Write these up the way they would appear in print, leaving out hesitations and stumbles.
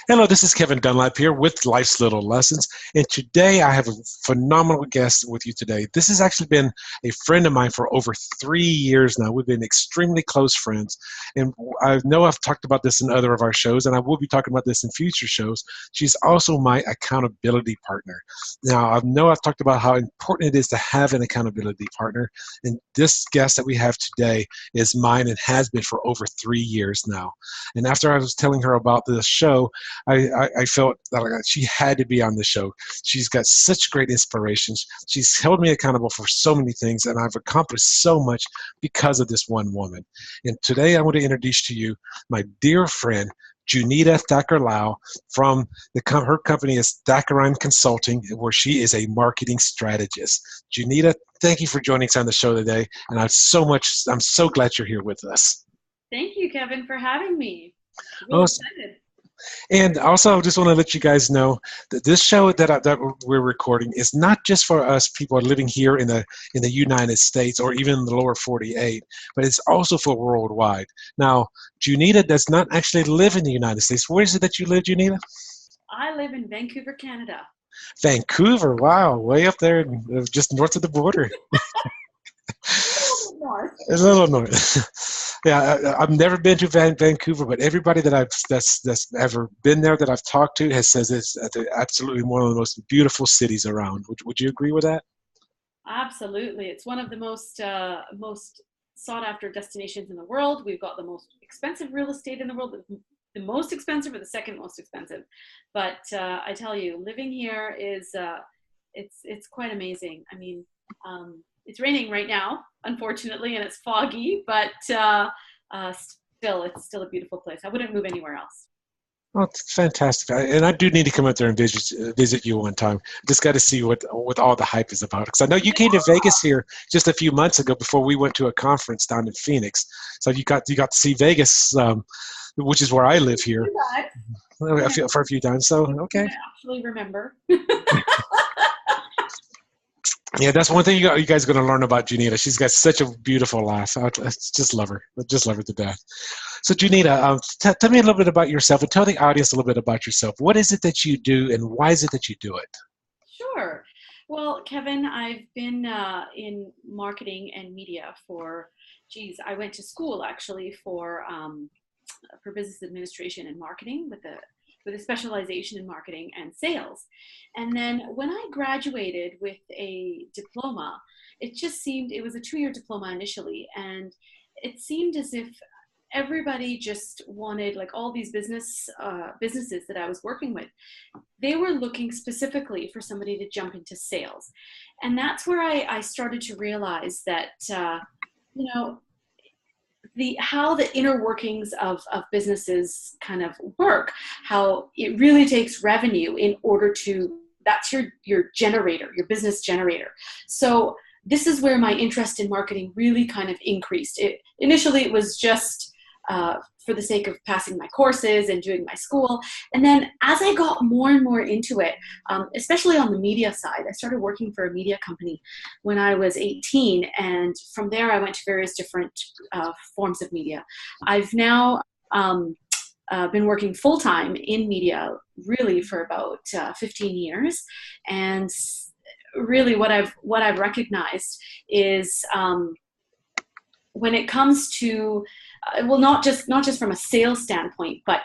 Hello, this is Kevin Dunlap here with Life's Little Lessons, and today I have a phenomenal guest with you today. This has actually been a friend of mine for over 3 years now. We've been extremely close friends, and I know I've talked about this in other of our shows, and I will be talking about this in future shows. She's also my accountability partner. Now, I know I've talked about how important it is to have an accountability partner, and this guest that we have today is mine and has been for over 3 years now. And after I was telling her about this show, I felt that she had to be on the show. She's got such great inspirations. She's held me accountable for so many things, and I've accomplished so much because of this one woman. And today I want to introduce to you my dear friend, Junita Thakorlal, from her company is Thakorine Consulting, where she is a marketing strategist. Junita, thank you for joining us on the show today, and I'm so glad you're here with us. Thank you, Kevin, for having me. I'm Oh, really excited. And also, I just want to let you guys know that this show that we're recording is not just for us people living here in the United States or even in the lower 48, but it's also for worldwide. Now, Junita does not actually live in the United States. Where is it that you live, Junita? I live in Vancouver, Canada. Vancouver, wow, way up there, just north of the border. North. A little north. Yeah, I've never been to Vancouver, but everybody that's ever been there that I've talked to says it's absolutely one of the most beautiful cities around. Would you agree with that? Absolutely. It's one of the most sought after destinations in the world. We've got the most expensive real estate in the world, the most expensive or the second most expensive. But I tell you, living here is it's quite amazing. I mean, it's raining right now, unfortunately, and it's foggy, but it's still a beautiful place. I wouldn't move anywhere else. Oh, it's fantastic. And I do need to come up there and visit you one time. Just got to see what all the hype is about. Because I know you came to Vegas here just a few months ago before we went to a conference down in Phoenix. So you got to see Vegas, which is where I live here, for a few times. So, okay. I actually remember. Yeah, that's one thing you guys are going to learn about Junita. She's got such a beautiful laugh. I just love her. I just love her to death. So, Junita, tell me a little bit about yourself and tell the audience a little bit about yourself. What is it that you do and why is it that you do it? Sure. Well, Kevin, I've been in marketing and media I went to school actually for business administration and marketing with a specialization in marketing and sales. And then when I graduated with a diploma, it was a 2-year diploma initially, and it seemed as if everybody just wanted, like all these businesses that I was working with, they were looking specifically for somebody to jump into sales. And that's where I started to realize that, how the inner workings of businesses kind of work, how it really takes revenue in order to, that's your generator, your business generator. So this is where my interest in marketing really kind of increased. Initially, it was just for the sake of passing my courses and doing my school. And then as I got more and more into it, especially on the media side, I started working for a media company when I was 18. And from there, I went to various different forms of media. I've now been working full-time in media really for about 15 years. And really what I've recognized is when it comes to not just from a sales standpoint, but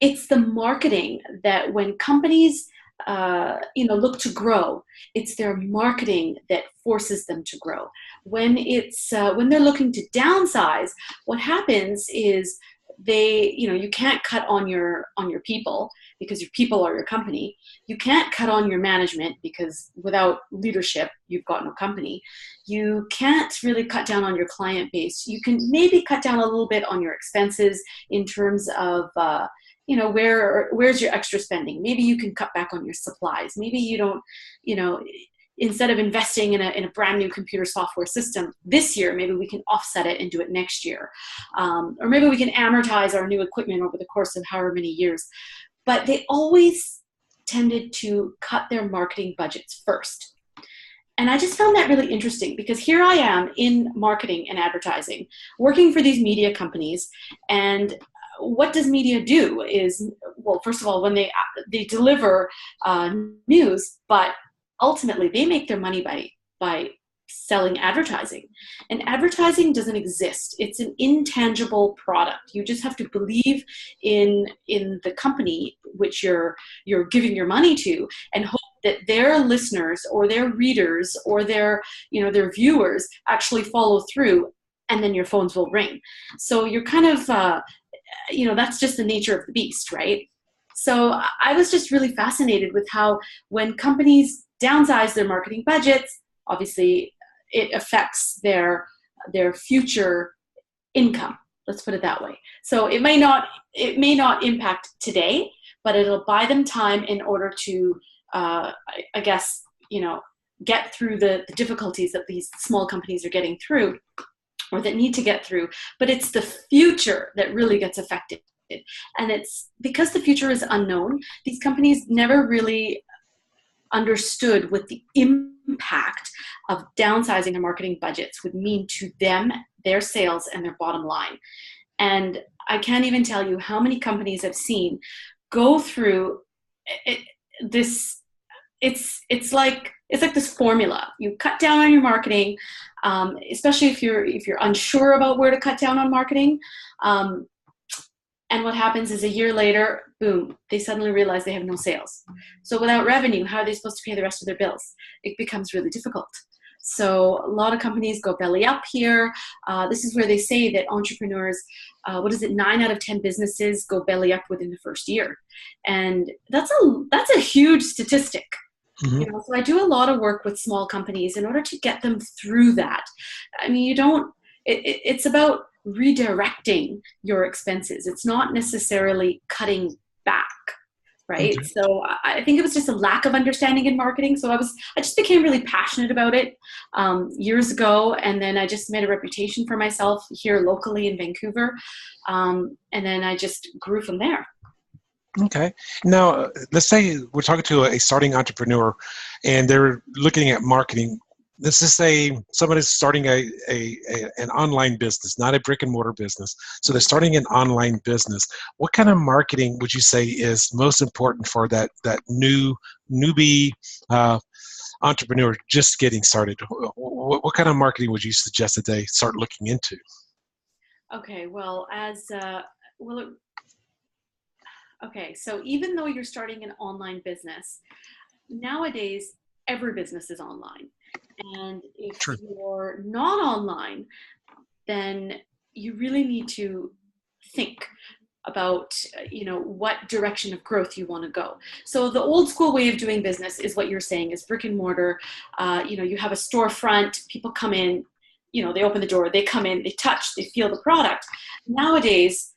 it's the marketing that when companies look to grow, it's their marketing that forces them to grow. When they're looking to downsize, what happens is you can't cut on your people because your people are your company. You can't cut on your management because without leadership, you've got no company. You can't really cut down on your client base. You can maybe cut down a little bit on your expenses in terms of, where's your extra spending? Maybe you can cut back on your supplies. Maybe you don't, instead of investing in a brand new computer software system this year, maybe we can offset it and do it next year. Or maybe we can amortize our new equipment over the course of however many years. But they always tended to cut their marketing budgets first. And I just found that really interesting because here I am in marketing and advertising, working for these media companies, and what does media do is, well, first of all, when they deliver news, but ultimately they make their money by selling advertising. And advertising doesn't exist. It's an intangible product. You just have to believe in the company which you're giving your money to, and hope that their listeners or their readers or their viewers actually follow through, and then your phones will ring. So you're kind of that's just the nature of the beast, right? So I was just really fascinated with how when companies downsize their marketing budgets, obviously it affects their future income. Let's put it that way. So it may not impact today, but it'll buy them time in order to, I guess, get through the difficulties that these small companies are getting through, or that need to get through. But it's the future that really gets affected. And it's because the future is unknown. These companies never really understood what the impact of downsizing their marketing budgets would mean to them, their sales, and their bottom line. And I can't even tell you how many companies I've seen go through this. It's like this formula. You cut down on your marketing, especially if you're unsure about where to cut down on marketing. And what happens is a year later, boom, they suddenly realize they have no sales. So without revenue, how are they supposed to pay the rest of their bills? It becomes really difficult. So a lot of companies go belly up here. This is where they say that entrepreneurs, 9 out of 10 businesses go belly up within the first year. And that's a huge statistic. Mm-hmm. So I do a lot of work with small companies in order to get them through that. I mean, it's about redirecting your expenses. It's not necessarily cutting back, right? Okay. So I think it was just a lack of understanding in marketing. So I just became really passionate about it years ago, and then I just made a reputation for myself here locally in Vancouver, and then I just grew from there. Okay. Now, let's say we're talking to a starting entrepreneur and they're looking at marketing. Let's just say somebody's starting an online business, not a brick and mortar business. So they're starting an online business. What kind of marketing would you say is most important for that newbie entrepreneur just getting started? What kind of marketing would you suggest that they start looking into? Okay. Well, okay. So even though you're starting an online business, nowadays every business is online. And if True. you're not online, then you really need to think about, what direction of growth you want to go. So the old school way of doing business is what you're saying is brick and mortar. You have a storefront, people come in, they open the door, they come in, they touch, they feel the product. Nowadays,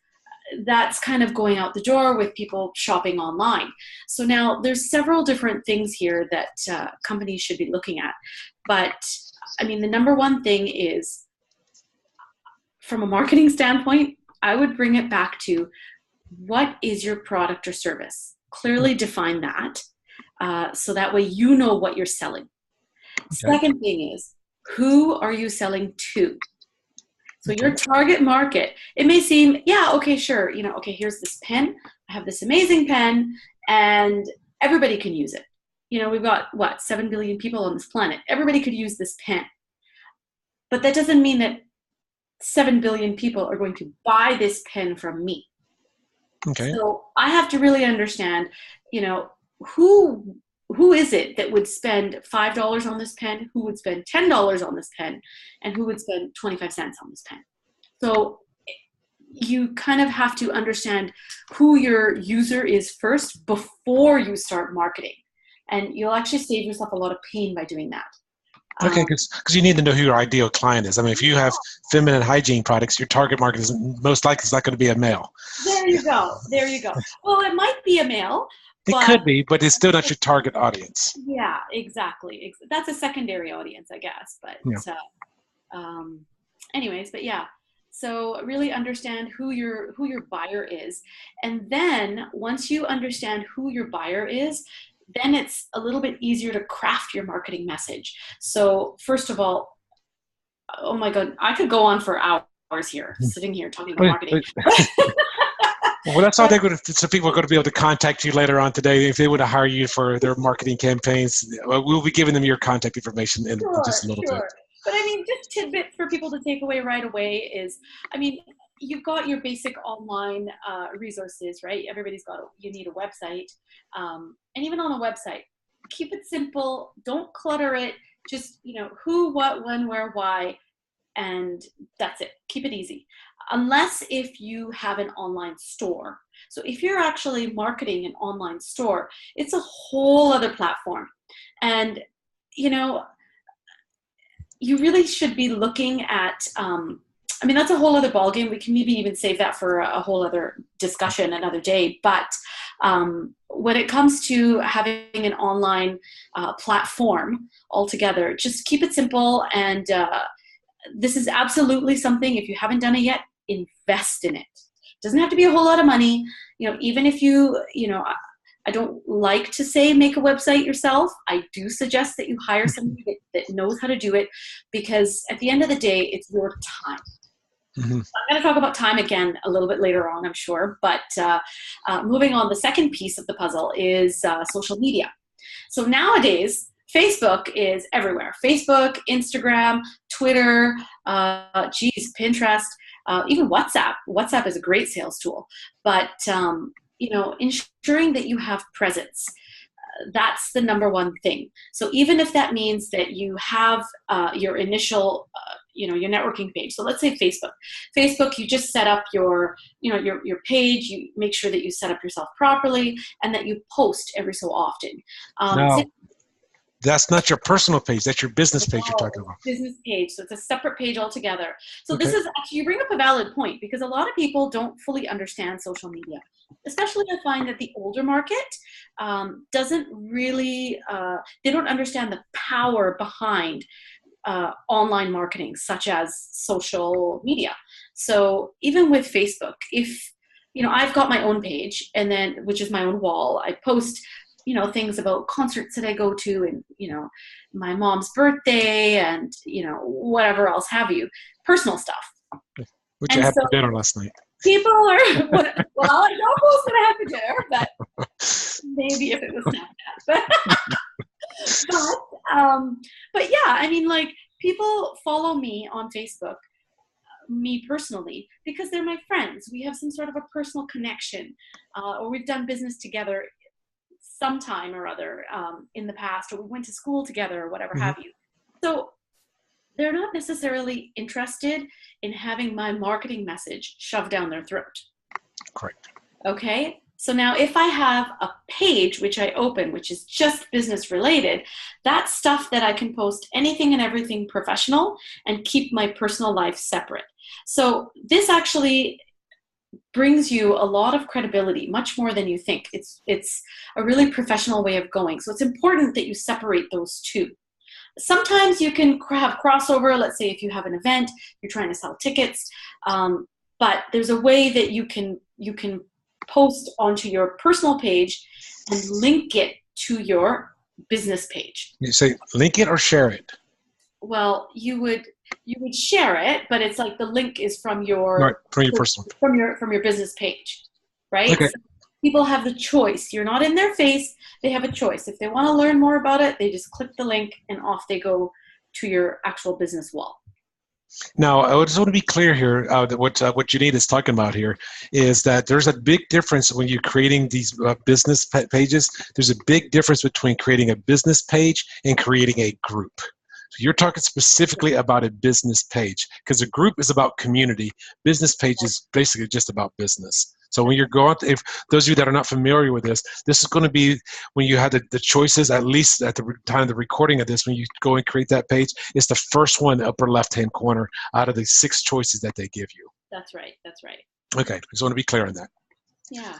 that's kind of going out the door with people shopping online. So now there's several different things here that companies should be looking at. But I mean, the number one thing is, from a marketing standpoint, I would bring it back to, what is your product or service? Clearly define that, so that way you know what you're selling. Okay. Second thing is, who are you selling to? So your target market, it may seem, yeah, okay, sure. Okay, here's this pen. I have this amazing pen and everybody can use it. We've got 7 billion people on this planet. Everybody could use this pen. But that doesn't mean that 7 billion people are going to buy this pen from me. Okay. So I have to really understand, who is it that would spend $5 on this pen, who would spend $10 on this pen, and who would spend 25 cents on this pen. So you kind of have to understand who your user is first before you start marketing. And you'll actually save yourself a lot of pain by doing that. Okay, because you need to know who your ideal client is. I mean, if you have feminine hygiene products, your target market is most likely not going to be a male. There you go. Well, it might be a male. It could be, but it's still not your target audience. Yeah, exactly. That's a secondary audience, I guess. But anyways, but yeah. So really understand who your buyer is, and then once you understand who your buyer is, then it's a little bit easier to craft your marketing message. So first of all, oh my God, I could go on for hours here, sitting here talking about marketing. Well, that's all they're going to, so people are going to be able to contact you later on today. If they would hire you for their marketing campaigns, we'll be giving them your contact information in just a little bit. But I mean, just tidbits for people to take away right away is, I mean, you've got your basic online resources, right? You need a website. And even on a website, keep it simple. Don't clutter it. Just, who, what, when, where, why, and that's it. Keep it easy. Unless if you have an online store. So if you're actually marketing an online store, it's a whole other platform. And, you really should be looking at, that's a whole other ballgame. We can maybe even save that for a whole other discussion another day. But when it comes to having an online platform altogether, just keep it simple. And this is absolutely something, if you haven't done it yet, invest in it. Doesn't have to be a whole lot of money. Even if I don't like to say make a website yourself. I do suggest that you hire somebody that knows how to do it, because at the end of the day, it's your time. Mm-hmm. I'm going to talk about time again a little bit later on, I'm sure. But moving on, the second piece of the puzzle is social media. So nowadays, Facebook is everywhere. Facebook, Instagram, Twitter, Pinterest, even WhatsApp. WhatsApp is a great sales tool. But ensuring that you have presence, that's the number one thing. So even if that means that you have your initial, your networking page. So let's say Facebook. Facebook, you just set up your page. You make sure that you set up yourself properly and that you post every so often. No, that's not your personal page. That's your business page you're talking about. Business page. So it's a separate page altogether. So okay. This is actually, you bring up a valid point, because a lot of people don't fully understand social media. Especially I find that the older market doesn't really, they don't understand the power behind online marketing, such as social media. So even with Facebook, if, I've got my own page, and then, which is my own wall, I post, things about concerts that I go to, and, my mom's birthday, and, whatever else have you, personal stuff. Which I had for dinner last night. People are, well, I don't post what I have for dinner, but maybe if it was Snapchat. But yeah, people follow me on Facebook, me personally, because they're my friends. We have some sort of a personal connection, or we've done business together sometime or other in the past, or we went to school together, or whatever have you. So they're not necessarily interested in having my marketing message shoved down their throat. Correct. Okay. So now if I have a page which I open, which is just business related, that's stuff that I can post anything and everything professional and keep my personal life separate. So this actually brings you a lot of credibility, much more than you think. It's a really professional way of going. So it's important that you separate those two. Sometimes you can have crossover. Let's say if you have an event, you're trying to sell tickets, but there's a way that you can post onto your personal page and link it to your business page. You say link it or share it? Well, you would share it, but it's like the link is from your personal, from your business page, right? Okay. So people have the choice. You're not in their face. They have a choice. If they want to learn more about it, they just click the link and off they go to your actual business wall. Now, I just want to be clear here that what Junita is talking about here is that there's a big difference when you're creating these business pages. There's a big difference between creating a business page and creating a group. So you're talking specifically about a business page, because a group is about community. Business page is basically just about business. So when you're going, if those of you that are not familiar with this is going to be when you had the choices, at least at the time of the recording of this, when you go and create that page, it's the first one, upper left-hand corner, out of the 6 choices that they give you. That's right. That's right. Okay. I just want to be clear on that. Yeah.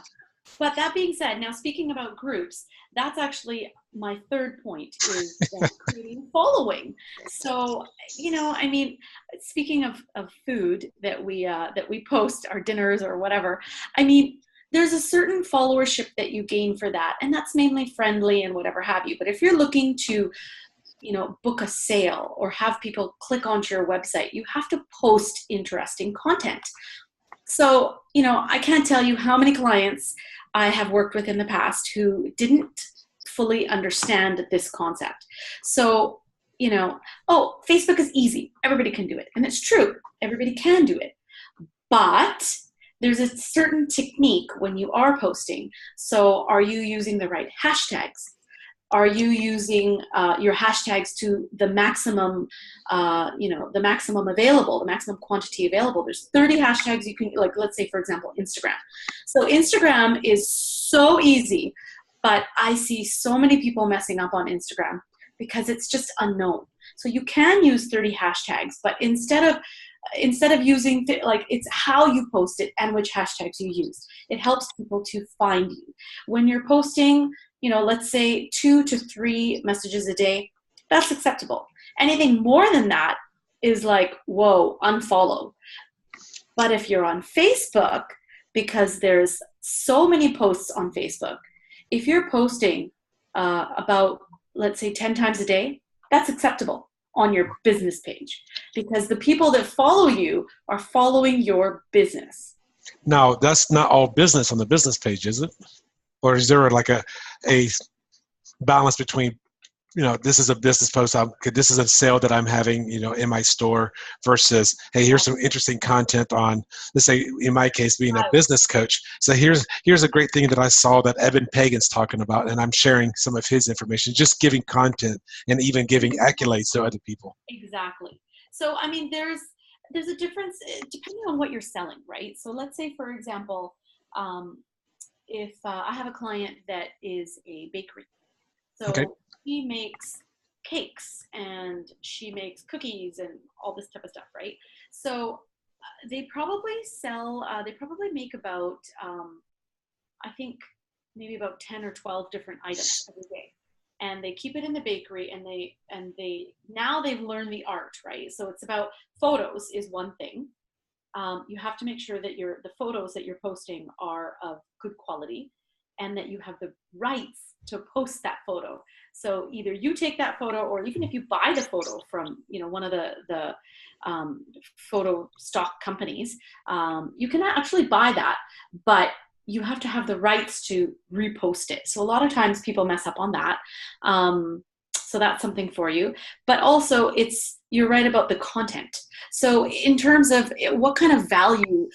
But that being said, now speaking about groups, that's actually my third point, is creating following. So, speaking of food that we post, our dinners or whatever, there's a certain followership that you gain for that, and that's mainly friendly and whatever have you. But if you're looking to, book a sale or have people click onto your website, you have to post interesting content. So, I can't tell you how many clients I have worked with in the past who didn't fully understand this concept. So, oh, Facebook is easy. Everybody can do it. And it's true. Everybody can do it. But there's a certain technique when you are posting. So are you using the right hashtags? Are you using your hashtags to the maximum, the maximum available, the maximum quantity available? There's 30 hashtags you can, like, let's say, for example, Instagram. So Instagram is so easy, but I see so many people messing up on Instagram because it's just unknown. So you can use 30 hashtags, but instead of using, like, it's how you post it and which hashtags you use. It helps people to find you. When you're posting, let's say 2 to 3 messages a day, that's acceptable. Anything more than that is like, whoa, unfollow. But if you're on Facebook, because there's so many posts on Facebook, if you're posting about, let's say, 10 times a day, that's acceptable on your business page, because the people that follow you are following your business. Now, that's not all business on the business page, is it? Or is there like a balance between, this is a business post, this is a sale that I'm having, in my store, versus, hey, here's some interesting content on, let's say, in my case, being a business coach. So here's a great thing that I saw that Evan Pagan's talking about, and I'm sharing some of his information, just giving content and even giving accolades to other people. Exactly. So, I mean, there's a difference depending on what you're selling, right? So let's say, for example, if I have a client that is a bakery. So okay. She makes cakes and she makes cookies and all this type of stuff, right? So they probably make about, I think maybe about 10 or 12 different items every day. And they keep it in the bakery, and now they've learned the art, right? So it's about photos is one thing. You have to make sure that the photos that you're posting are of good quality, and that you have the rights to post that photo. So either you take that photo, or even if you buy the photo from one of the photo stock companies, you can actually buy that, but you have to have the rights to repost it. So a lot of times people mess up on that. So that's something for you. But also, you're right about the content. So in terms of what kind of value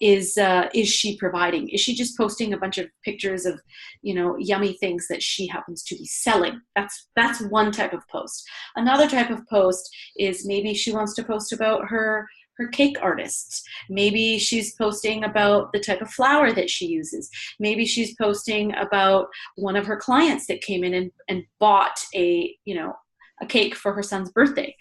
is she providing? Is she just posting a bunch of pictures of, yummy things that she happens to be selling? That's one type of post. Another type of post is maybe she wants to post about her cake artists. Maybe she's posting about the type of flour that she uses. Maybe she's posting about one of her clients that came in and bought a cake for her son's birthday.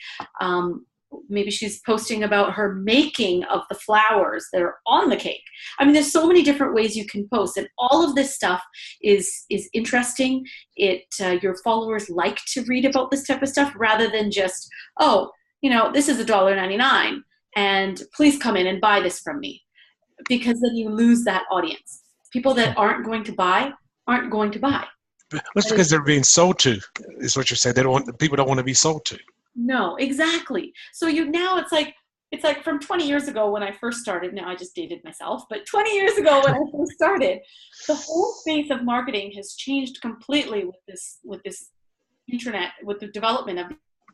Maybe she's posting about her making of the flowers that are on the cake. I mean, there's so many different ways you can post, and all of this stuff is interesting. Your followers like to read about this type of stuff, rather than just, this is $1.99. and please come in and buy this from me, because then you lose that audience. People that aren't going to buy aren't going to buy. That's because they're being sold to, is what you're saying. People don't want to be sold to. No, exactly. So now it's like from 20 years ago when I first started. Now I just dated myself, but 20 years ago when I first started, the whole space of marketing has changed completely with this internet, with the development of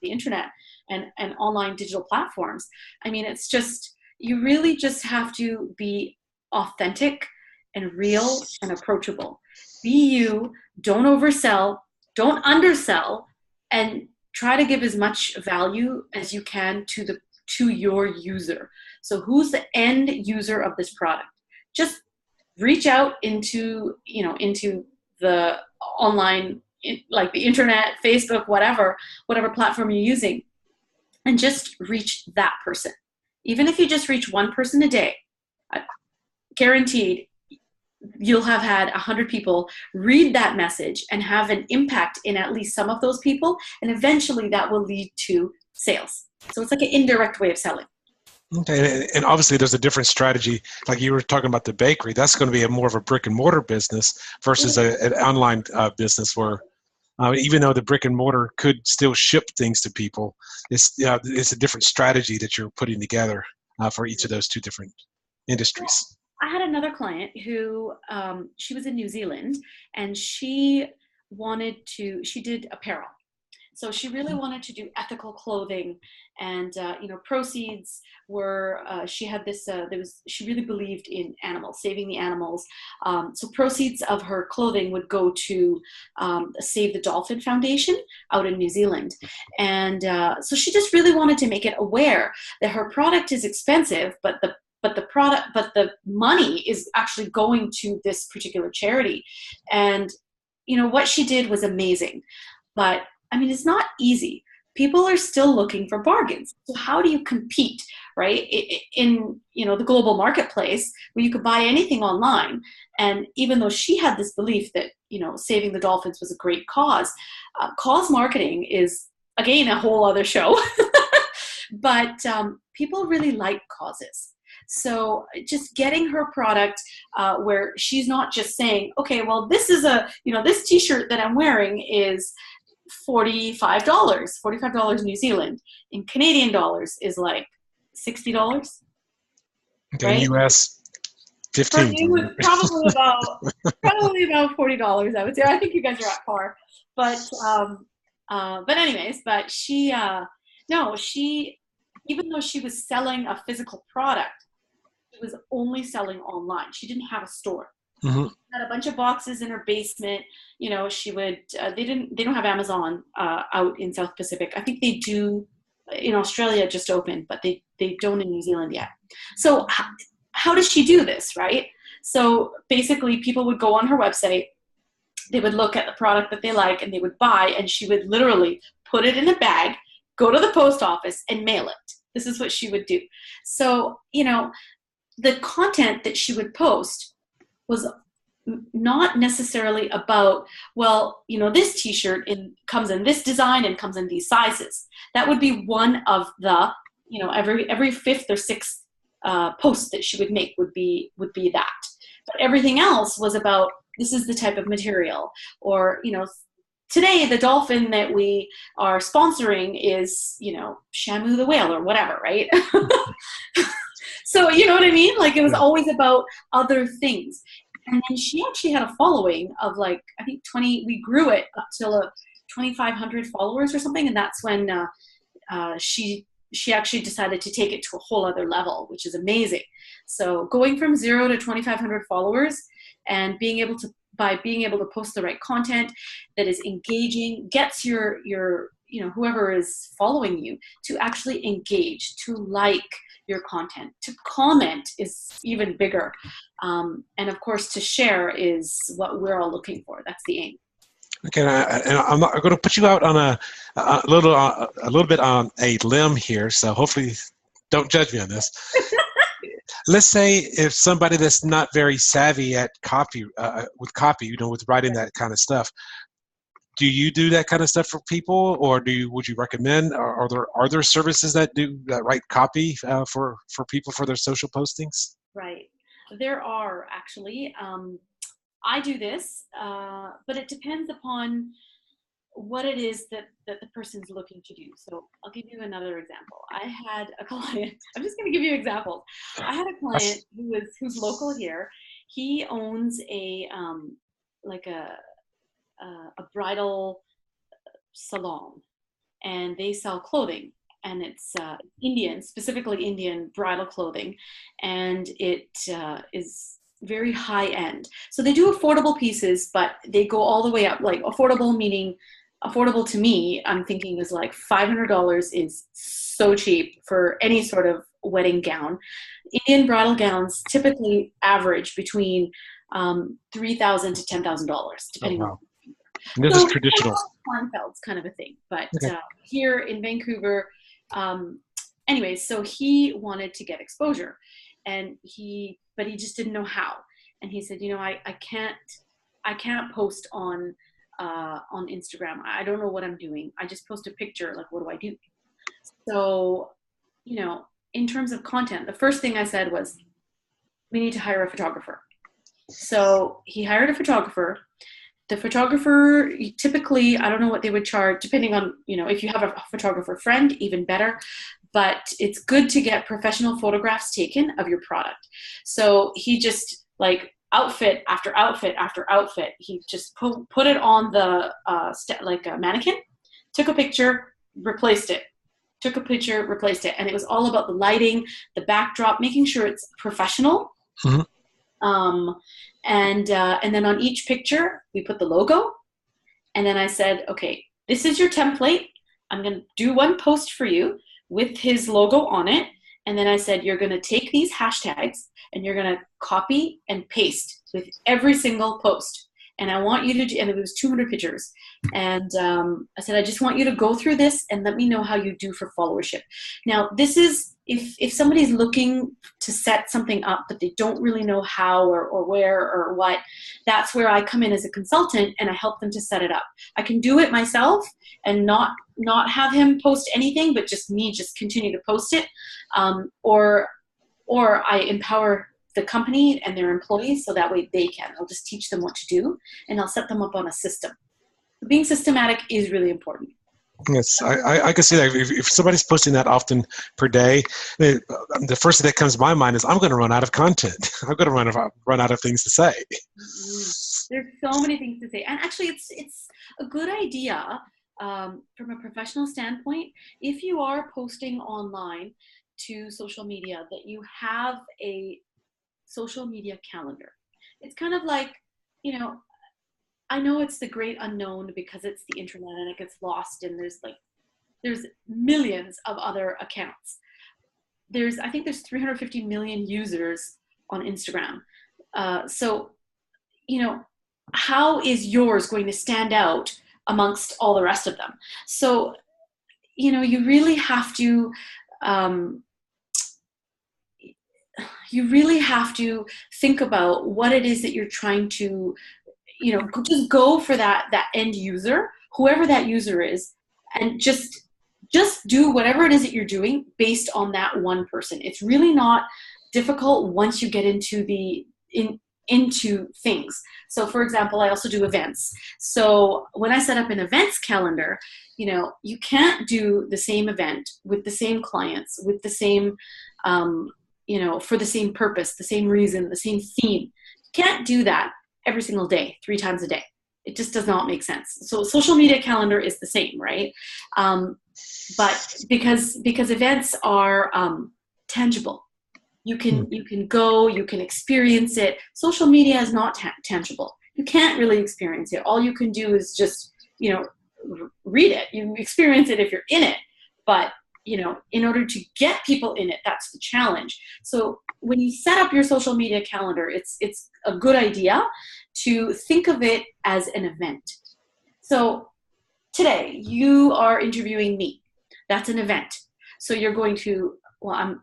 the internet and online digital platforms. I mean, it's just, you really just have to be authentic and real and approachable. Be you, don't oversell, don't undersell, and try to give as much value as you can to your user. So who's the end user of this product? Just reach out into the online, like the internet, Facebook, whatever platform you're using, and just reach that person. Even if you just reach one person a day, guaranteed you'll have had 100 people read that message and have an impact in at least some of those people, and eventually that will lead to sales. So it's like an indirect way of selling. Okay, and obviously there's a different strategy. Like you were talking about the bakery, that's going to be more of a brick and mortar business versus an online business where even though the brick and mortar could still ship things to people, it's a different strategy that you're putting together for each of those two different industries? I had another client who, she was in New Zealand, and she did apparel. So she really wanted to do ethical clothing, and proceeds were, she had this. She really believed in animals, saving the animals. So proceeds of her clothing would go to Save the Dolphin Foundation out in New Zealand, and so she just really wanted to make it aware that her product is expensive, but the money is actually going to this particular charity. And what she did was amazing, but I mean, it's not easy. People are still looking for bargains. So how do you compete, right? In the global marketplace where you could buy anything online. And even though she had this belief that, saving the dolphins was a great cause marketing is, again, a whole other show. But people really like causes. So just getting her product where she's not just saying, okay, well, this is this t-shirt that I'm wearing is $45 New Zealand. In Canadian dollars is like $60. Okay, right? US, 15. For you, it's probably about $40, I would say. I think you guys are at par. But she even though she was selling a physical product, she was only selling online. She didn't have a store. Mm-hmm. She had a bunch of boxes in her basement. She would. They don't have Amazon out in South Pacific. I think they do in Australia. Just opened, but they don't in New Zealand yet. So how does she do this, right? So basically, people would go on her website. They would look at the product that they like, and they would buy. And she would literally put it in a bag, go to the post office, and mail it. This is what she would do. So the content that she would post was not necessarily about, well, this t-shirt comes in this design and comes in these sizes. That would be one of the, every fifth or sixth post that she would make would be that. But everything else was about, this is the type of material, or, today the dolphin that we are sponsoring is, Shamu the whale or whatever, right? So, you know what I mean? Like, it was always about other things. And then she actually had a following of I think 20, we grew it up to 2,500 followers or something. And that's when she actually decided to take it to a whole other level, which is amazing. So going from 0 to 2,500 followers, and being able to post the right content that is engaging, gets your whoever is following you to actually engage, to like your content, to comment is even bigger. And of course, to share is what we're all looking for. That's the aim. Okay, and I'm going to put you out on a little bit on a limb here, so hopefully don't judge me on this. Let's say if somebody that's not very savvy at copy, with writing that kind of stuff, do you do that kind of stuff for people, or would you recommend? Are there services that write copy for people for their social postings? Right, there are actually. I do this, but it depends upon what it is that the person's looking to do. So I'll give you another example. I had a client. I'm just going to give you examples. I had a client who's local here. He owns a bridal salon, and they sell clothing, and it's specifically Indian bridal clothing, and it is very high end. So they do affordable pieces, but they go all the way up. Like, affordable meaning, affordable to me, I'm thinking is like $500 is so cheap for any sort of wedding gown. Indian bridal gowns typically average between $3,000 to $10,000, depending on. And this is traditional. Kleinfeld's kind of a thing, but okay. Here in Vancouver, anyways, so he wanted to get exposure, but he just didn't know how. And he said, I can't post on Instagram. I don't know what I'm doing. I just post a picture. Like, what do I do? So, in terms of content, the first thing I said was, we need to hire a photographer. So he hired a photographer. The photographer, typically, I don't know what they would charge, depending on, if you have a photographer friend, even better. but it's good to get professional photographs taken of your product. So he just like outfit after outfit after outfit, he just put it on the like a mannequin, took a picture, replaced it, took a picture, replaced it. And it was all about the lighting, the backdrop, making sure it's professional. Mm-hmm. And then on each picture, we put the logo. And then I said, okay, this is your template. I'm going to do one post for you with his logo on it. And then I said, you're going to take these hashtags and you're going to copy and paste with every single post. And I want you to do, and it was 200 pictures. And I said, I just want you to go through this and let me know how you do for followership. Now, this is, if somebody's looking to set something up, but they don't really know how or where or what, that's where I come in as a consultant and I help them to set it up. I can do it myself and not have him post anything, but just continue to post it. Or I empower the company and their employees so that way they can. I'll just teach them what to do and I'll set them up on a system. Being systematic is really important. Yes, I can see that. If somebody's posting that often per day, the first thing that comes to my mind is I'm going to run out of content. I'm going to run out of things to say. There's so many things to say. And actually, it's a good idea from a professional standpoint, if you are posting online to social media, that you have a social media calendar. It's kind of like, I know it's the great unknown because it's the internet and it gets lost and there's millions of other accounts. I think there's 350 million users on Instagram. So, how is yours going to stand out amongst all the rest of them? So, you really have to, think about what it is that you're trying to, just go for that end user, whoever that user is, and just do whatever it is that you're doing based on that one person. It's really not difficult once you get into into things. So for example, I also do events. So when I set up an events calendar, you can't do the same event with the same clients, with the same, for the same purpose, the same reason, the same theme. You can't do that every single day, 3 times a day. It just does not make sense. So social media calendar is the same, right? But because events are tangible, you can go, you can experience it. Social media is not tangible. You can't really experience it. All you can do is just, read it. You experience it if you're in it. But, in order to get people in it, that's the challenge. So when you set up your social media calendar, it's a good idea to think of it as an event. So today you are interviewing me. That's an event. So you're going to, I'm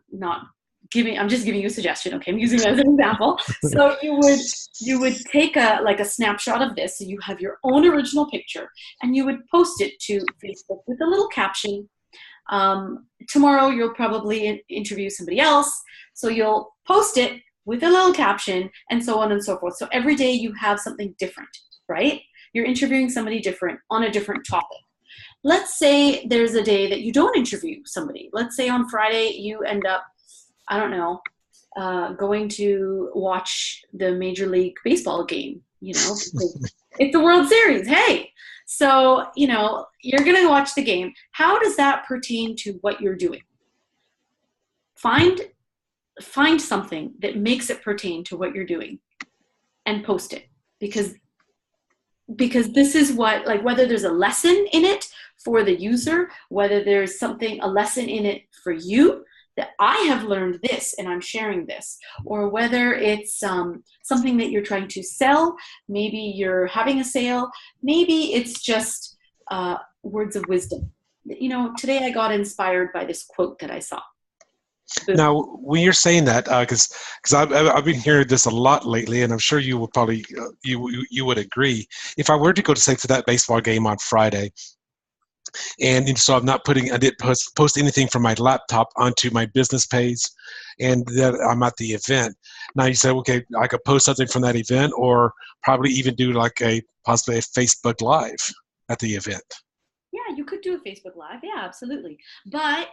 just giving you a suggestion. Okay. I'm using it as an example. So you would take a snapshot of this. So you have your own original picture and you would post it to Facebook with a little caption. Tomorrow you'll probably interview somebody else. So you'll post it with a little caption and so on and so forth. So every day you have something different, right? You're interviewing somebody different on a different topic. Let's say there's a day that you don't interview somebody. Let's say on Friday you end up, I don't know, going to watch the Major League Baseball game, it's the World Series. Hey, so, you're going to watch the game. How does that pertain to what you're doing? Find something that makes it pertain to what you're doing and post it, because this is what, whether there's a lesson in it for the user, whether there's a lesson in it for you, that I have learned this and I'm sharing this, or whether it's something that you're trying to sell, maybe you're having a sale, maybe it's just words of wisdom. Today I got inspired by this quote that I saw. Now, when you're saying that, because I've been hearing this a lot lately, and I'm sure you will probably you would agree. If I were to go to, say, to that baseball game on Friday, and so I didn't post anything from my laptop onto my business page, and that I'm at the event. Now you say, okay, I could post something from that event, or probably even do possibly a Facebook Live at the event. Yeah, you could do a Facebook Live. Yeah, absolutely. But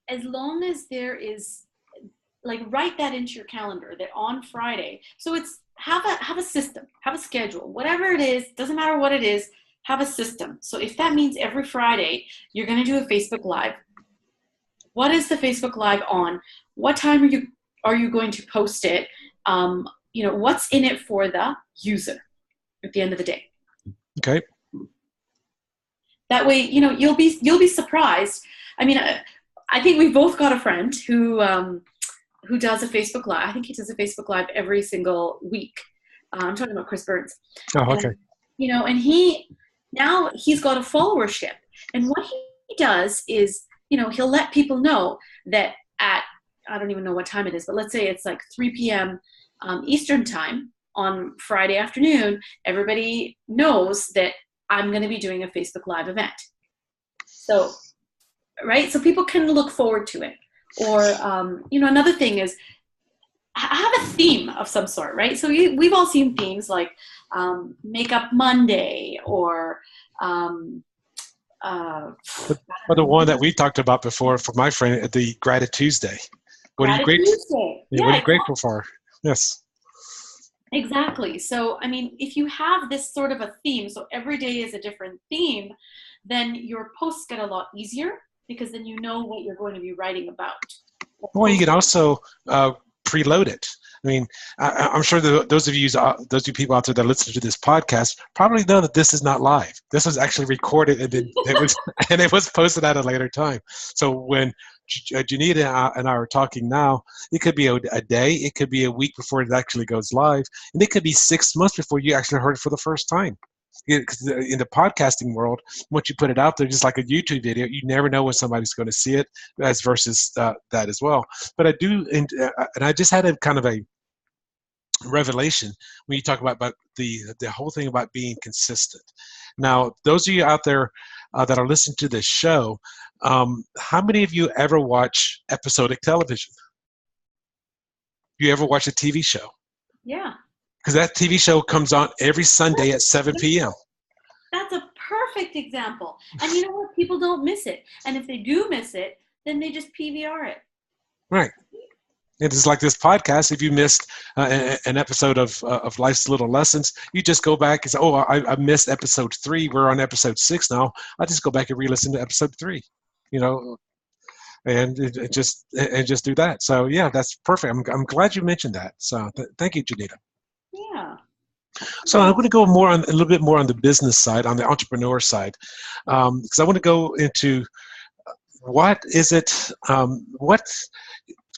as long as there is, like, write that into your calendar that on Friday, so it's have a system, have a schedule, whatever it is, doesn't matter what it is, have a system. So if that means every Friday you're going to do a Facebook Live, what is the Facebook Live on? What time are you going to post it? What's in it for the user at the end of the day? Okay. That way, you'll be surprised. I mean, I think we've both got a friend who does a Facebook Live. I think he does a Facebook Live every single week. I'm talking about Chris Burns. Oh, okay. And he's got a followership. And what he does is, he'll let people know that at, I don't even know what time it is, but let's say it's like 3 p.m. Eastern time on Friday afternoon, everybody knows that I'm going to be doing a Facebook Live event. So, right? So people can look forward to it. Or, another thing is have a theme of some sort, right? So we've all seen themes like Makeup Monday or But the one that we talked about before for my friend, the Gratitude Tuesday. What are you grateful? Yeah, what are you grateful for? Yes. Exactly. So, I mean, if you have this sort of a theme, so every day is a different theme, then your posts get a lot easier because then you know what you're going to be writing about. Well, you can also preload it. I mean, I'm sure those of you people out there that listen to this podcast probably know that this is not live. This was actually recorded and then it was posted at a later time. So when Junita and I are talking now, it could be a day, it could be a week before it actually goes live, and it could be 6 months before you actually heard it for the first time. Because in the podcasting world, once you put it out there, just like a YouTube video, you never know when somebody's going to see it, as versus that as well. But I do, and I just had a kind of a revelation when you talk about the whole thing about being consistent. Now, those of you out there that are listening to this show, how many of you ever watch episodic television? You ever watch a TV show? Yeah. Because that TV show comes on every Sunday at 7 p.m. That's a perfect example. And you know what? People don't miss it. And if they do miss it, then they just PVR it. Right. It's like this podcast. If you missed an episode of Life's Little Lessons, you just go back and say, oh, I missed episode 3. We're on episode 6 now. I just go back and re-listen to episode 3, and just do that. So, yeah, that's perfect. I'm glad you mentioned that. So thank you, Junita. Yeah. So I'm going to go a little bit more on the business side, on the entrepreneur side, because I want to go into what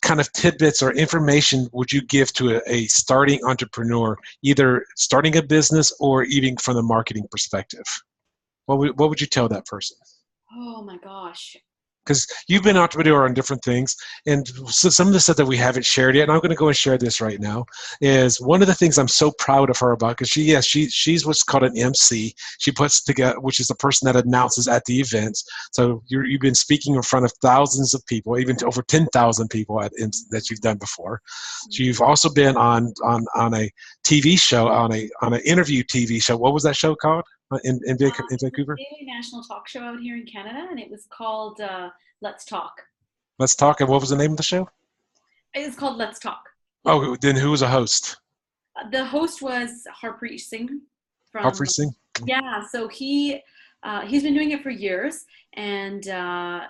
kind of tidbits or information would you give to a starting entrepreneur, either starting a business or even from the marketing perspective? What would you tell that person? Oh my gosh. Because you've been an entrepreneur on different things, and so some of the stuff that we haven't shared yet, and I'm going to go and share this right now, is one of the things I'm so proud of her about, because she's what's called an MC. She puts together, which is the person that announces at the events. So you've been speaking in front of thousands of people, even to over 10,000 people that you've done before. So you've also been on a TV show, on an interview TV show. What was that show called? In Vancouver? Daily national talk show out here in Canada, and it was called Let's Talk. Let's Talk. And what was the name of the show? It was called Let's Talk. Oh, then who was a host? The host was Harpreet Singh. Harpreet Singh? Yeah, so he's been doing it for years, and I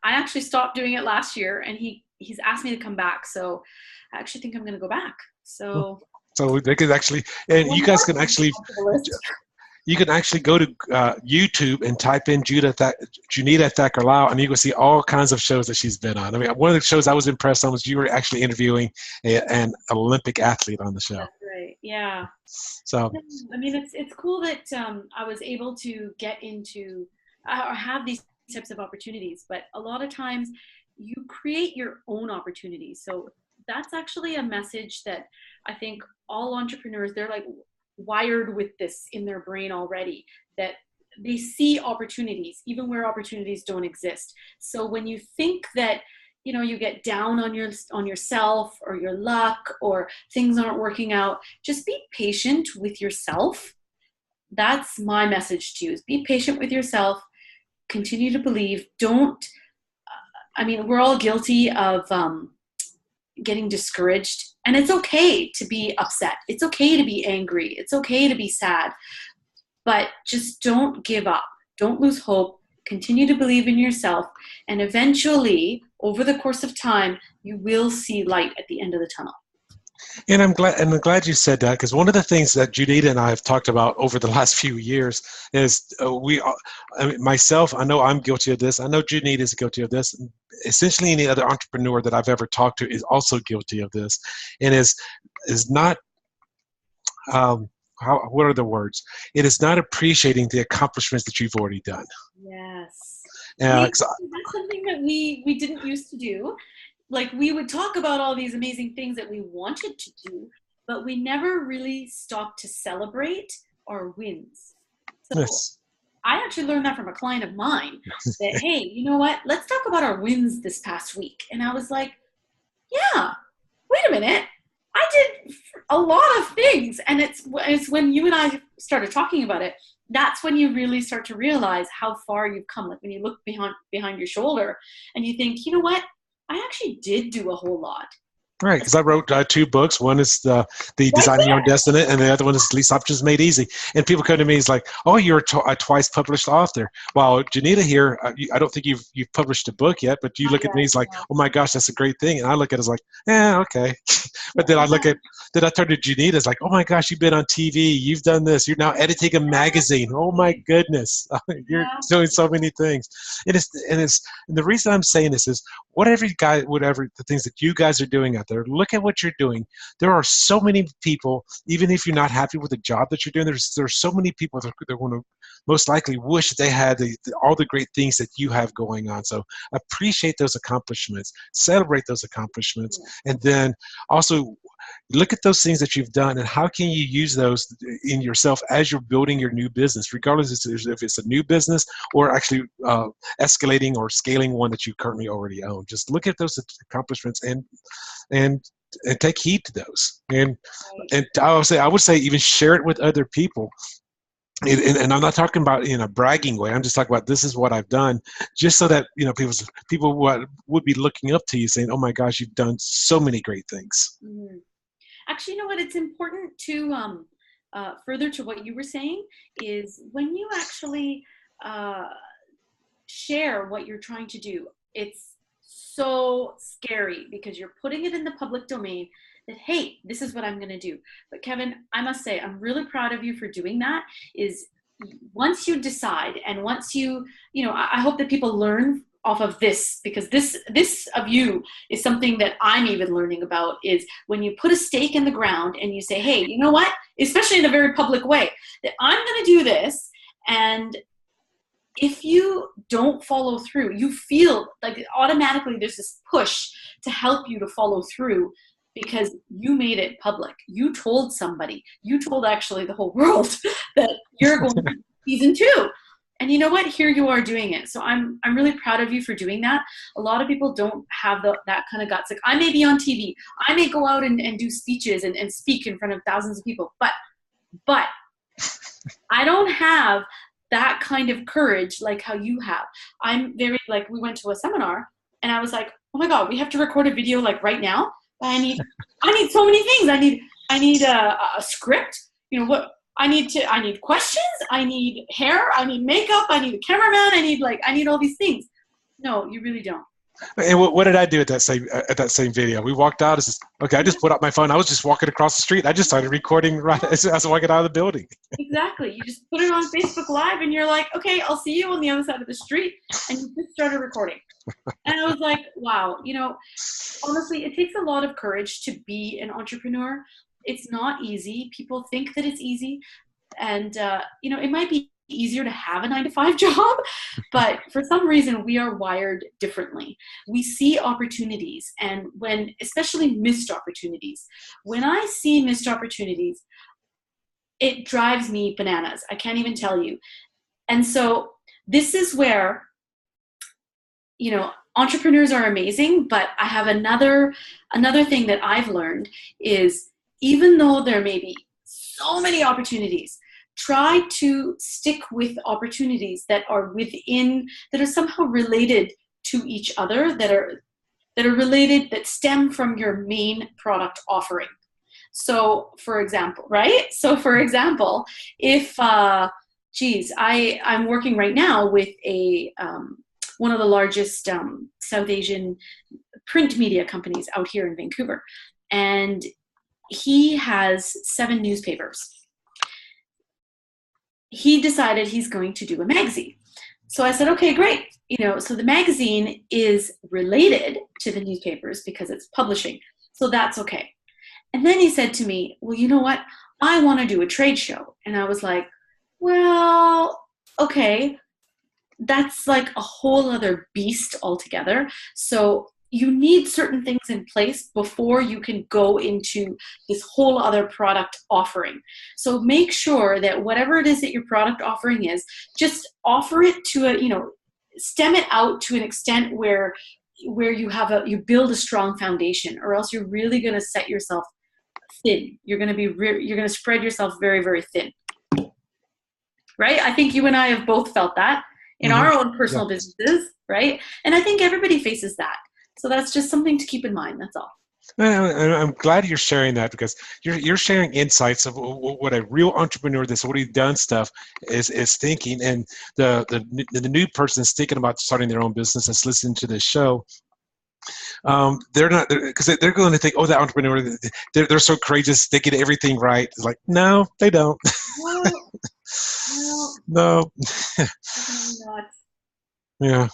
actually stopped doing it last year, and he's asked me to come back, so I actually think I'm going to go back. So they could actually, and you guys can actually, you can actually go to YouTube and type in Junita Thakorlal, and you can see all kinds of shows that she's been on. I mean, one of the shows I was impressed on was you were actually interviewing an Olympic athlete on the show. That's right. Yeah. So, I mean, it's cool that I was able to get into or have these types of opportunities, but a lot of times you create your own opportunities. So that's actually a message that I think all entrepreneurs, they're like wired with this in their brain already, that they see opportunities even where opportunities don't exist. So when you think that, you get down on yourself or your luck or things aren't working out, just be patient with yourself. That's my message to you, is be patient with yourself, continue to believe. Don't I mean, we're all guilty of getting discouraged, and it's okay to be upset. It's okay to be angry. It's okay to be sad, but just don't give up. Don't lose hope. Continue to believe in yourself, and eventually, over the course of time, you will see light at the end of the tunnel. And I'm glad you said that, because one of the things that Junita and I have talked about over the last few years is myself, I know I'm guilty of this. I know Junita is guilty of this. Essentially, any other entrepreneur that I've ever talked to is also guilty of this, and is not what are the words? It is not appreciating the accomplishments that you've already done. Yes. That's something that we didn't used to do. Like, we would talk about all these amazing things that we wanted to do, but we never really stopped to celebrate our wins. So yes. I actually learned that from a client of mine, that, hey, you know what? Let's talk about our wins this past week. And I was like, yeah, wait a minute. I did a lot of things. And it's when you and I started talking about it, that's when you really start to realize how far you've come. Like, when you look behind your shoulder and you think, you know what? I actually did do a whole lot. Right, because I wrote 2 books. One is the Designing Your Own Destiny, and the other one is Least Options Made Easy. And people come to me, it's like, oh, you're a twice published author. While Junita here, I don't think you've published a book yet, but you look at me, it's like, oh my gosh, that's a great thing. And I look at it as like, okay. But then I turn to Junita, it's like, oh my gosh, you've been on TV, you've done this, you're now editing a magazine. Oh my goodness, you're doing so many things. And the reason I'm saying this is, whatever the things that you guys are doing out there, look at what you're doing. There are so many people, even if you're not happy with the job that you're doing, there's so many people that are going to most likely wish they had all the great things that you have going on. So appreciate those accomplishments, celebrate those accomplishments, and then also look at those things that you've done and how can you use those in yourself as you're building your new business, regardless if it's a new business or actually escalating or scaling one that you currently already own. Just look at those accomplishments and take heed to those. And I would say even share it with other people. And I'm not talking about in a bragging way. I'm just talking about, this is what I've done, just so that people would be looking up to you, saying, "Oh my gosh, you've done so many great things." Mm-hmm. Actually, you know what? It's important to further to what you were saying, is when you actually share what you're trying to do, it's so scary because you're putting it in the public domain. That, hey, this is what I'm going to do. But Kevin, I must say, I'm really proud of you for doing that. Is once you decide, and once I hope that people learn off of this, because this of you is something that I'm even learning about, is when you put a stake in the ground and you say, hey, you know what, especially in a very public way, that I'm going to do this, and if you don't follow through, you feel like automatically there's this push to help you to follow through, because you made it public. You told somebody. You told actually the whole world that you're going to season 2. And you know what? Here you are doing it. So I'm really proud of you for doing that. A lot of people don't have that kind of guts. Like, I may be on TV. I may go out and do speeches and speak in front of thousands of people. But I don't have that kind of courage like how you have. I'm very, like, we went to a seminar and I was like, oh my God, we have to record a video like right now. I need so many things. I need a script. You know what? I need questions. I need hair. I need makeup. I need a cameraman. I need all these things. No, you really don't. And what did I do at that same video? We walked out. I just put up my phone. I was just walking across the street. I just started recording right as I was walking out of the building. Exactly. You just put it on Facebook Live and you're like, okay, I'll see you on the other side of the street. And you just started recording. And I was like, wow, honestly, it takes a lot of courage to be an entrepreneur. It's not easy. People think that it's easy. And, it might be easier to have a 9-to-5 job, but for some reason we are wired differently. We see opportunities, and especially missed opportunities. When I see missed opportunities, it drives me bananas. I can't even tell you. And so this is where, entrepreneurs are amazing, but I have another thing that I've learned is, even though there may be so many opportunities, try to stick with opportunities that are somehow related to each other that are related, that stem from your main product offering. So for example, right? So for example, if, I'm working right now with one of the largest South Asian print media companies out here in Vancouver. And he has 7 newspapers. He decided he's going to do a magazine. So I said, okay, great. So the magazine is related to the newspapers because it's publishing. So that's okay. And then he said to me, well, you know what? I want to do a trade show. And I was like, well, okay, that's like a whole other beast altogether. So you need certain things in place before you can go into this whole other product offering. So make sure that whatever it is that your product offering is, just offer it to stem it out to an extent where you build a strong foundation, or else you're really going to set yourself thin. You're going to spread yourself very, very thin. Right? I think you and I have both felt that in our own personal businesses, right? And I think everybody faces that. So that's just something to keep in mind. That's all. And I'm glad you're sharing that, because you're sharing insights of what a real entrepreneur that's already done stuff is thinking. And the new person is thinking about starting their own business that's listening to this show. They're not, because they're going to think, oh, that entrepreneur, they're so courageous, they get everything right. It's like, no, they don't. No. Yeah.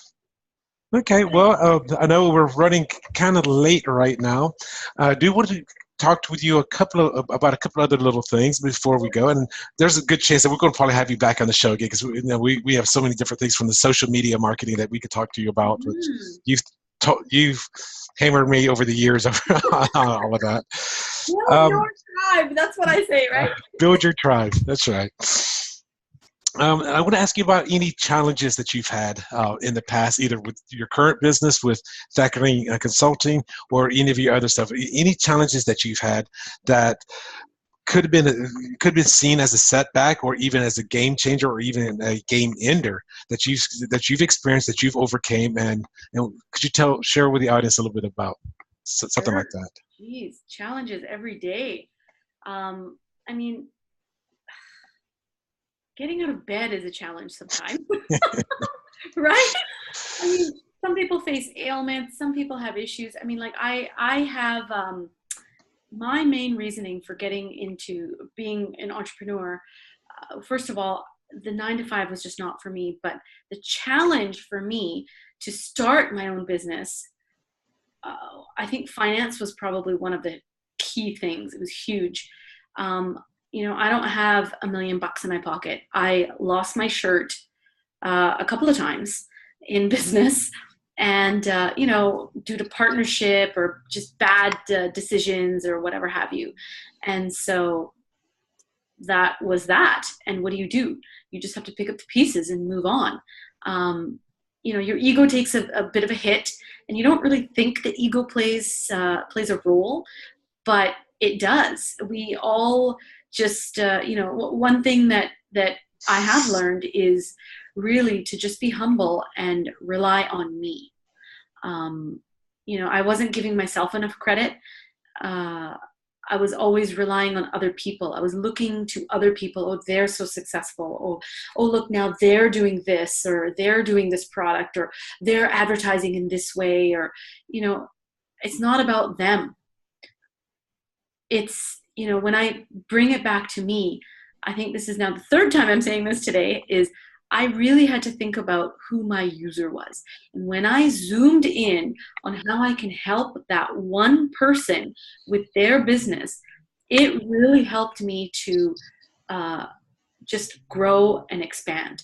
Okay. Well, I know we're running kind of late right now. I do want to talk with you about a couple other little things before we go, and there's a good chance that we're going to probably have you back on the show again, because we have so many different things from the social media marketing that we could talk to you about. You've hammered me over the years over all of that. Build your tribe. That's what I say, right? Build your tribe. That's right. I want to ask you about any challenges that you've had in the past, either with your current business with Thakorine Consulting or any of your other stuff. Any challenges that you've had that could have been seen as a setback, or even as a game changer, or even a game ender that you've experienced, that you've overcame, and could you share with the audience a little bit about something like that? Geez, challenges every day. I mean, getting out of bed is a challenge sometimes, right? I mean, some people face ailments, some people have issues. I mean, like I have, my main reasoning for getting into being an entrepreneur, first of all, the 9-to-5 was just not for me, but the challenge for me to start my own business, I think finance was probably one of the key things. It was huge. I don't have $1 million in my pocket. I lost my shirt a couple of times in business, and due to partnership or just bad decisions or whatever have you. And so that was that. And what do? You just have to pick up the pieces and move on. Your ego takes a bit of a hit, and you don't really think that ego plays a role, but it does. We all just, one thing that I have learned is really to just be humble and rely on me. I wasn't giving myself enough credit. I was always relying on other people. I was looking to other people. Oh, they're so successful. Oh, look, now they're doing this, or they're doing this product, or they're advertising in this way, or, it's not about them. It's, when I bring it back to me, I think this is now the 3rd time I'm saying this today, is I really had to think about who my user was. And when I zoomed in on how I can help that one person with their business, it really helped me to just grow and expand.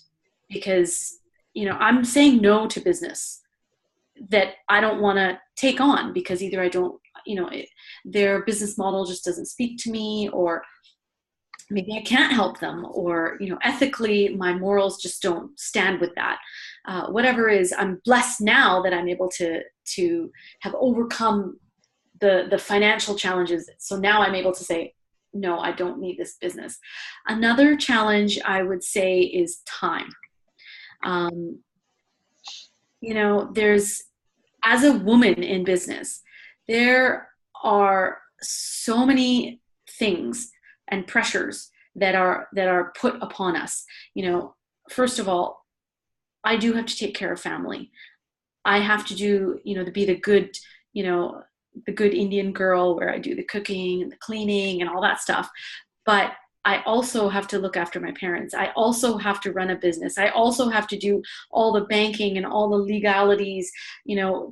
Because, I'm saying no to business that I don't want to take on, because either I don't, their business model just doesn't speak to me, or maybe I can't help them, or, ethically my morals just don't stand with that. Whatever is, I'm blessed now that I'm able to have overcome the financial challenges. So now I'm able to say, no, I don't need this business. Another challenge I would say is time. As a woman in business, there are so many things and pressures that are put upon us. First of all, I do have to take care of family. I have to do, to be the good Indian girl where I do the cooking and the cleaning and all that stuff. But I also have to look after my parents. I also have to run a business. I also have to do all the banking and all the legalities,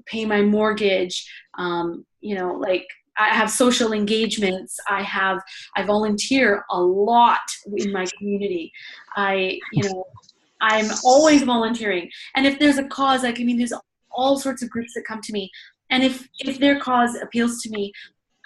pay my mortgage, like I have social engagements. I volunteer a lot in my community. I'm always volunteering. And if there's a cause, there's all sorts of groups that come to me. And if their cause appeals to me,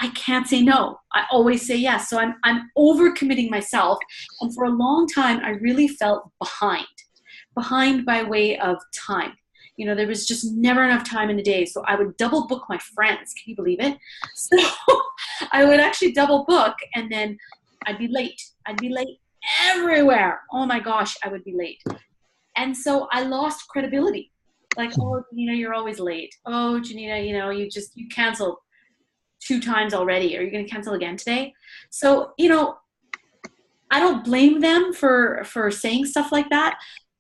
I can't say no. I always say yes. So I'm overcommitting myself. And for a long time, I really felt behind by way of time. There was just never enough time in the day. So I would double book my friends. Can you believe it? So I would actually double book, and then I'd be late. I'd be late everywhere. Oh my gosh, I would be late. And so I lost credibility. Like, oh, Junita, you're always late. Oh, Junita, you canceled 2 times already. Are you going to cancel again today? So, I don't blame them for saying stuff like that,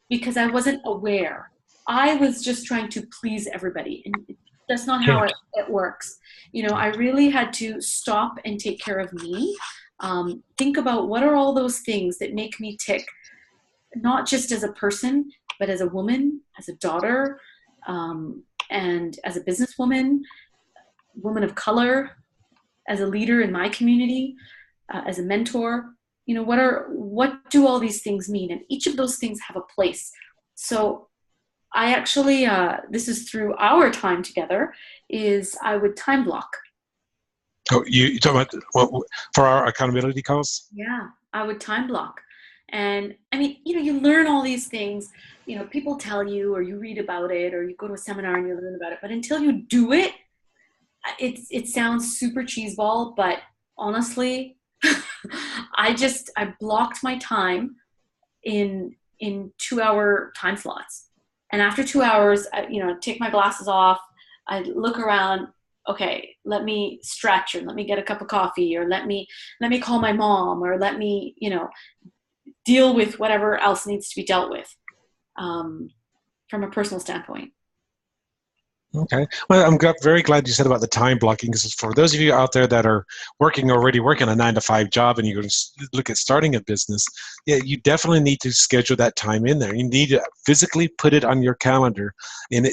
because I wasn't aware. I was just trying to please everybody. And that's not how it works. I really had to stop and take care of me. Think about what are all those things that make me tick, not just as a person, but as a woman, as a daughter, and as a businesswoman, woman of color, as a leader in my community, as a mentor. What do all these things mean? And each of those things have a place. So I actually, this is through our time together, is I would time block. Oh, you talking about for our accountability calls? Yeah, I would time block. And you learn all these things, people tell you, or you read about it, or you go to a seminar and you learn about it. But until you do it, it sounds super cheeseball, but honestly, I blocked my time in 2-hour time slots. And after 2 hours, I'd take my glasses off, I'd look around, okay, let me stretch, or let me get a cup of coffee, or let me call my mom, or let me, deal with whatever else needs to be dealt with, from a personal standpoint. Okay. Well, I'm very glad you said about the time blocking, because for those of you out there that are already working a 9-to-5 job and you're going to look at starting a business, yeah, you definitely need to schedule that time in there. You need to physically put it on your calendar. And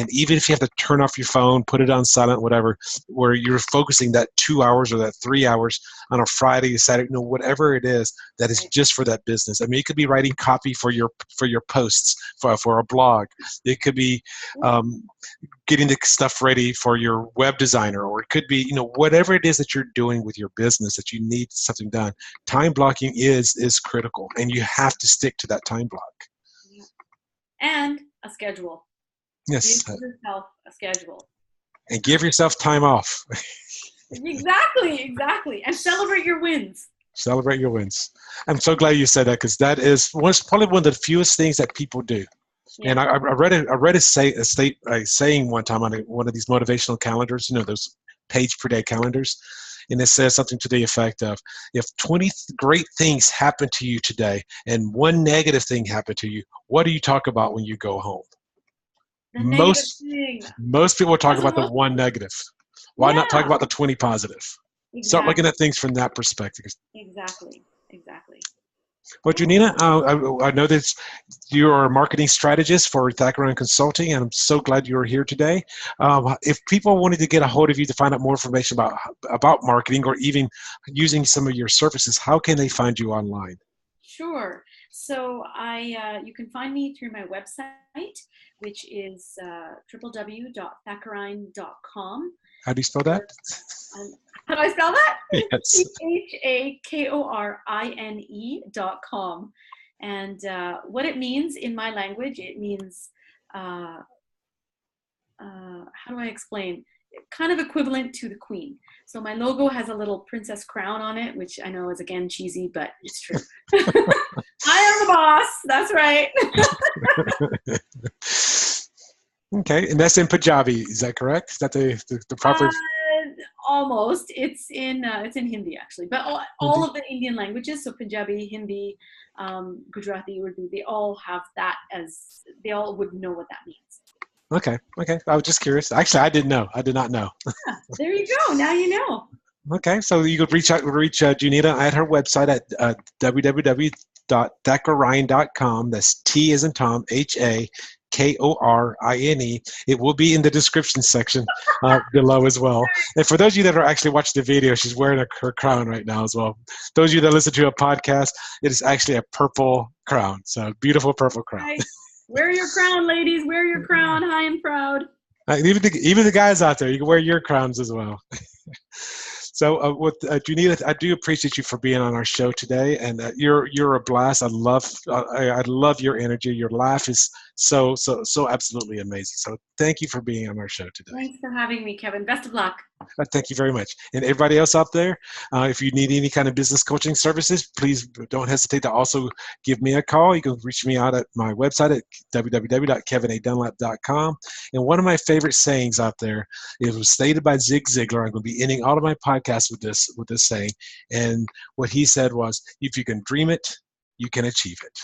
even if you have to turn off your phone, put it on silent, whatever, where you're focusing that 2 hours or that 3 hours on a Friday, Saturday, whatever it is that is just for that business. It could be writing copy for your posts, for a blog. It could be getting the stuff ready for your web designer, or it could be, whatever it is that you're doing with your business that you need something done. Time blocking is critical, and you have to stick to that time block. And a schedule. Yes. Give yourself a schedule. And give yourself time off. Exactly. And celebrate your wins. Celebrate your wins. I'm so glad you said that, because that is probably one of the fewest things that people do. Yeah. And I read a saying one time on one of these motivational calendars, those page per day calendars, and it says something to the effect of, if 20 great things happen to you today and 1 negative thing happened to you, what do you talk about when you go home? Most people talk about the 1 negative. Why not talk about the 20 positive? Exactly. Start looking at things from that perspective. Exactly. Well, Junita, I know that you are a marketing strategist for Thakorine Consulting, and I'm so glad you're here today. If people wanted to get a hold of you to find out more information about marketing, or even using some of your services, how can they find you online? Sure. So you can find me through my website, which is www.thakorine.com. How do you spell that? How do I spell that? Yes. THAKORINE.com. And what it means in my language, it means, how do I explain? Kind of equivalent to the queen. So my logo has a little princess crown on it, which I know is, again, cheesy, but it's true. I am the boss. That's right. Okay, and that's in Punjabi. Is that correct? Is that the proper? Uh, Almost. It's in Hindi actually, but all of the Indian languages, so Punjabi, Hindi, Gujarati, Urdu, they all have that as they all would know what that means. Okay, okay. I was just curious. Actually, I didn't know. I did not know. Yeah, there you go. Now you know. Okay, so you could reach Junita at her website at www.thakorine.com. That's T as in Tom, HAKORINE. It will be in the description section below as well. And for those of you that are actually watching the video, she's wearing her crown right now as well. Those of you that listen to a podcast, it is actually a purple crown. So beautiful purple crown. Right. Wear your crown, ladies. Wear your crown high and proud. Even the guys out there, you can wear your crowns as well. So with Junita, I do appreciate you for being on our show today, and you're a blast. I love your energy. Your laugh is so absolutely amazing. So thank you for being on our show today. Thanks for having me, Kevin. Best of luck. Thank you very much. And everybody else out there, if you need any kind of business coaching services, please don't hesitate to also give me a call. You can reach me out at my website at www.kevinadunlap.com. And one of my favorite sayings out there, it was stated by Zig Ziglar. I'm going to be ending all of my podcasts with this saying. And what he said was, if you can dream it, you can achieve it.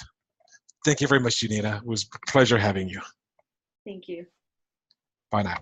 Thank you very much, Junita. It was a pleasure having you. Thank you. Bye now.